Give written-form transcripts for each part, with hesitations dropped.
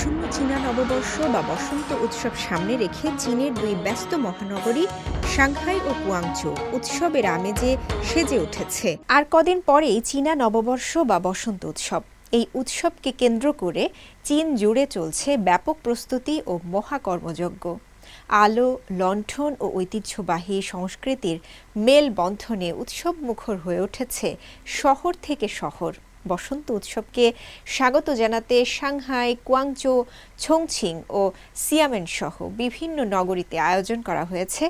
আসন্ন চীনা নববর্ষ বা বসন্ত উৎসব সামনে রেখে চীনের দুই ব্যস্ত মহানগরী সাংহাই ও গুয়াংজৌ উৎসবের আমেজে সেজে উঠেছে। আর কদিন পরেই চীনা নববর্ষ বা বসন্ত উৎসব। এই উৎসবকে কেন্দ্র করে চীন জুড়ে চলছে ব্যাপক প্রস্তুতি ও মহাকর্মযজ্ঞ। আলো, লণ্ঠন ও ঐতিহ্যবাহী সংস্কৃতির মেলবন্ধনে উৎসবমুখর হয়ে উঠেছে শহর থেকে শহর। বসন্ত উৎসবকে স্বাগত জানাতে সাংহাই, গুয়াংজৌ, চংচিং ও সিয়ামেন সহ বিভিন্ন নগরীতে আয়োজন করা হয়েছে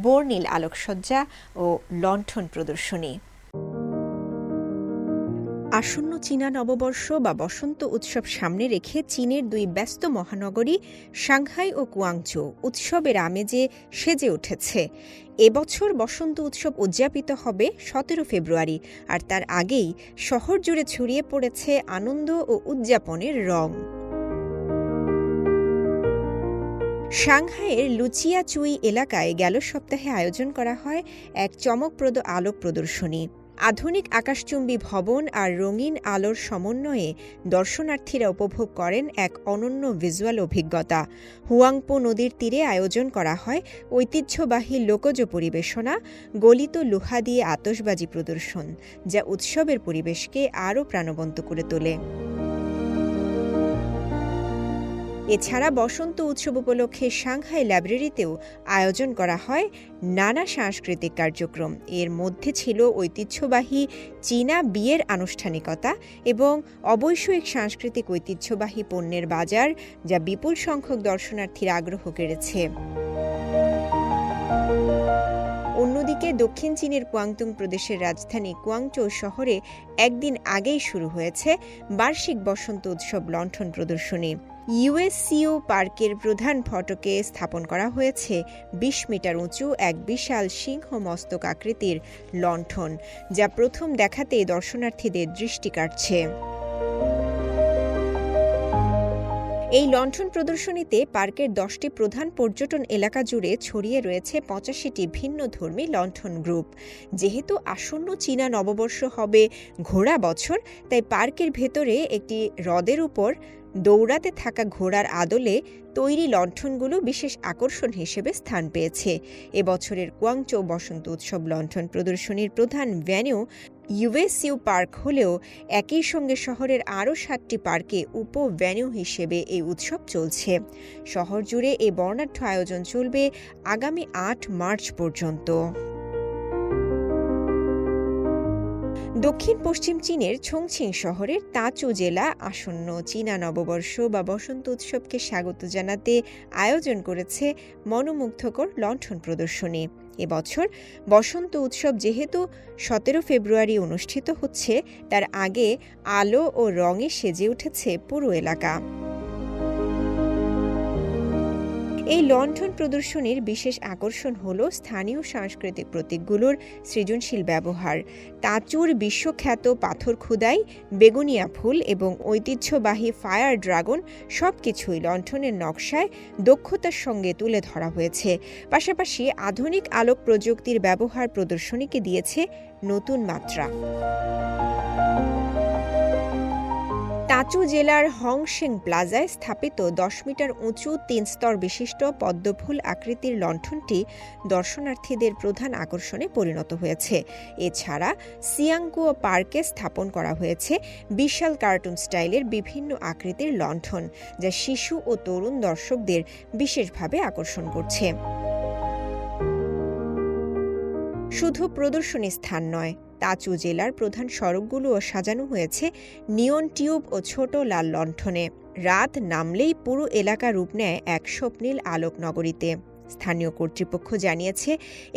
বর্ণিল আলোকসজ্জা ও লণ্ঠন প্রদর্শনী। আসন্ন চীনা নববর্ষ বা বসন্ত উৎসব সামনে রেখে চীনের দুই ব্যস্ত মহানগরী সাংহাই ও গুয়াংজৌ উৎসবের আমেজে সেজে উঠেছে। এবছর বসন্ত উৎসব উদযাপিত হবে 17 ফেব্রুয়ারি, আর তার আগেই শহর জুড়ে ছড়িয়ে পড়েছে আনন্দ ও উদযাপনের রং। সাংহাইয়ের লুচিয়াচুই এলাকায় গেল সপ্তাহে আয়োজন করা হয় এক চমকপ্রদ আলোক প্রদর্শনী। আধুনিক আকাশচুম্বী ভবন আর রঙিন আলোর সমন্বয়ে দর্শনার্থীরা উপভোগ করেন এক অনন্য ভিজুয়াল অভিজ্ঞতা। হুয়াংপো নদীর তীরে আয়োজন করা হয় ঐতিহ্যবাহী লোকজ পরিবেশনা, গলিত লোহা দিয়ে আতশবাজি প্রদর্শন, যা উৎসবের পরিবেশকে আরও প্রাণবন্ত করে তোলে। এছাড়া বসন্ত উৎসব উপলক্ষে সাংহাই লাইব্রেরিতেও আয়োজন করা হয় নানা সাংস্কৃতিক কার্যক্রম। এর মধ্যে ছিল ঐতিহ্যবাহী চীনা বিয়ের আনুষ্ঠানিকতা এবং অবৈষয়িক সাংস্কৃতিক ঐতিহ্যবাহী পণ্যের বাজার, যা বিপুল সংখ্যক দর্শনার্থীর আগ্রহ কেড়েছে। অন্যদিকে দক্ষিণ চীনের কুয়াংতুং প্রদেশের রাজধানী গুয়াংজৌ শহরে একদিন আগেই শুরু হয়েছে বার্ষিক বসন্ত উৎসব লণ্ঠন প্রদর্শনী। ইউএসসিও পার্কের প্রধান ফটকে স্থাপন করা হয়েছে 20 মিটার উঁচু এক বিশাল সিংহ মস্তক আকৃতির লণ্ঠন, যা প্রথম দেখাতেই দর্শনার্থীদের দৃষ্টি কাড়ছে। এই লণ্ঠন প্রদর্শনীতে পার্কের 10টি প্রধান পর্যটন এলাকা জুড়ে ছড়িয়ে রয়েছে 85টি ভিন্ন ধর্মী লণ্ঠন গ্রুপ। যেহেতু আসন্ন চীনা নববর্ষ হবে ঘোড়া বছর, তাই পার্কের ভেতরে একটি হ্রদের উপর দৌড়াতে থাকা ঘোড়ার আদলে তৈরি লণ্ঠনগুলো বিশেষ আকর্ষণ হিসেবে স্থান পেয়েছে। এবছরের গুয়াংজৌ বসন্ত উৎসব লণ্ঠন প্রদর্শনীর প্রধান ভেন্যু ইউএসসিও পার্ক হলেও একই সঙ্গে শহরের আরও 7টি পার্কে উপভেন্যু হিসেবে এই উৎসব চলছে। শহর জুড়ে এই বর্ণাঢ্য আয়োজন চলবে আগামী 8 মার্চ পর্যন্ত। দক্ষিণ পশ্চিম চীনের চংচিং শহরের তাচু জেলা আসন্ন চীনা নববর্ষ বা বসন্ত উৎসবকে স্বাগত জানাতে আয়োজন করেছে মনোমুগ্ধকর লণ্ঠন প্রদর্শনী। এবছর বসন্ত উৎসব যেহেতু 17 ফেব্রুয়ারি অনুষ্ঠিত হচ্ছে, তার আগে আলো ও রঙে সেজে উঠেছে পুরো এলাকা। এই লণ্ঠন প্রদর্শনীর বিশেষ আকর্ষণ হল স্থানীয় সাংস্কৃতিক প্রতীকগুলোর সৃজনশীল ব্যবহার। তাচুর বিশ্বখ্যাত পাথর খোদাই, বেগুনিয়া ফুল এবং ঐতিহ্যবাহী ফায়ার ড্রাগন সবকিছুই লণ্ঠনের নকশায় দক্ষতার সঙ্গে তুলে ধরা হয়েছে। পাশাপাশি আধুনিক আলোক প্রযুক্তির ব্যবহার প্রদর্শনীকে দিয়েছে নতুন মাত্রা। তাচু জেলার হংশেং প্লাজায় স্থাপিত 10 মিটার উঁচু 3 স্তর বিশিষ্ট পদ্মফুল আকৃতির লণ্ঠনটি দর্শনার্থীদের প্রধান আকর্ষণে পরিণত হয়েছে। এছাড়া সিয়াংগুও পার্কে স্থাপন করা হয়েছে বিশাল কার্টুন স্টাইলের বিভিন্ন আকৃতির লণ্ঠন, যা শিশু ও তরুণ দর্শকদের বিশেষভাবে আকর্ষণ করছে। শুধু প্রদর্শনী স্থান নয়, তাচু জেলার প্রধান সড়কগুলোও সাজানো হয়েছে নিয়ন টিউব ও ছোট লাল লণ্ঠনে। রাত নামলেই পুরো এলাকা রূপ নেয় এক স্বপ্নীল আলোক নগরীতে। স্থানীয় কর্তৃপক্ষ জানিয়েছে,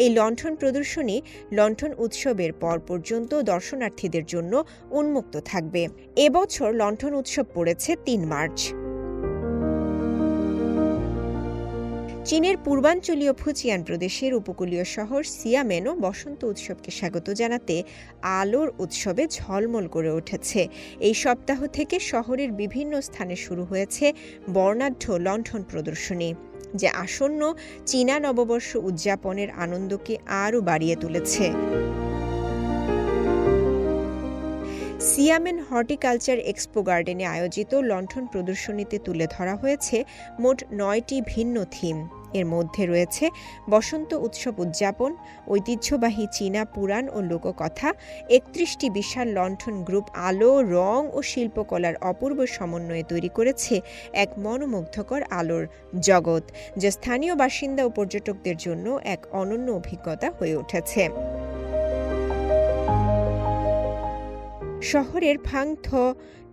এই লণ্ঠন প্রদর্শনী লণ্ঠন উৎসবের পর পর্যন্ত দর্শনার্থীদের জন্য উন্মুক্ত থাকবে। এবছর লণ্ঠন উৎসব পড়েছে 3 মার্চ। চীনের পূর্বাঞ্চলীয় ফুজিয়ান প্রদেশের উপকূলীয় শহর সিয়ামেনও বসন্ত উৎসবকে স্বাগত জানাতে আলোর উৎসবে ঝলমল করে উঠেছে। এই সপ্তাহ থেকে শহরের বিভিন্ন স্থানে শুরু হয়েছে বর্ণাঢ্য লণ্ঠন প্রদর্শনী, যা আসন্ন চীনা নববর্ষ উদযাপনের আনন্দকে আরও বাড়িয়ে তুলেছে। সিয়ামেন হর্টিকালচার এক্সপো গার্ডেনে আয়োজিত লণ্ঠন প্রদর্শনীতে তুলে ধরা হয়েছে মোট ৯টি ভিন্ন থিম। এর মধ্যে রয়েছে বসন্ত উৎসব উদযাপন, ঐতিহ্যবাহী চীনা পুরাণ ও লোককথা, ৩১টি বিশাল লণ্ঠন গ্রুপ আলো, রং ও শিল্পকলার অপূর্ব সমন্বয়ে তৈরি করেছে এক মনোমুগ্ধকর আলোর জগৎ, যা স্থানীয় বাসিন্দা ও পর্যটকদের জন্য এক অনন্য অভিজ্ঞতা হয়ে উঠেছে। শহরের ফাংথ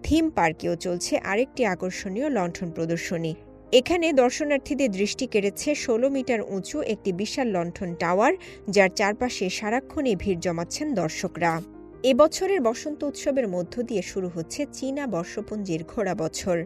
থিম পার্কেও চলছে আরেকটি আকর্ষণীয় লণ্ঠন প্রদর্শনী। এখানে দর্শনার্থীদের দৃষ্টি কেড়েছে ১৬ মিটার উঁচু একটি বিশাল লণ্ঠন টাওয়ার, যার চারপাশে সারাক্ষণই ভিড় জমাচ্ছেন দর্শকরা। এবছরের বসন্ত উৎসবের মধ্য দিয়ে শুরু হচ্ছে চীনা বর্ষপঞ্জির ঘোড়া বছর।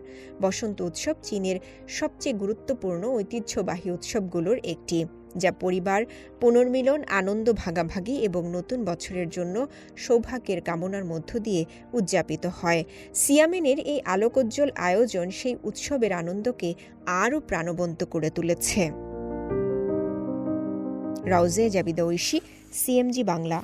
বসন্ত উৎসব চীনের সবচেয়ে গুরুত্বপূর্ণ ঐতিহ্যবাহী উৎসবগুলোর একটি, যা পরিবার, পুনর্মিলন, আনন্দ ভাগাভাগি এবং নতুন বছরের জন্য সৌভাগ্যের কামনার মধ্য দিয়ে উদযাপিত হয়। সিয়ামেনের এই আলোকোজ্জ্বল আয়োজন সেই উৎসবের আনন্দকে আরও প্রাণবন্ত করে তুলেছে। রাউজে জাবিদা ঐশী, সিএমজি বাংলা।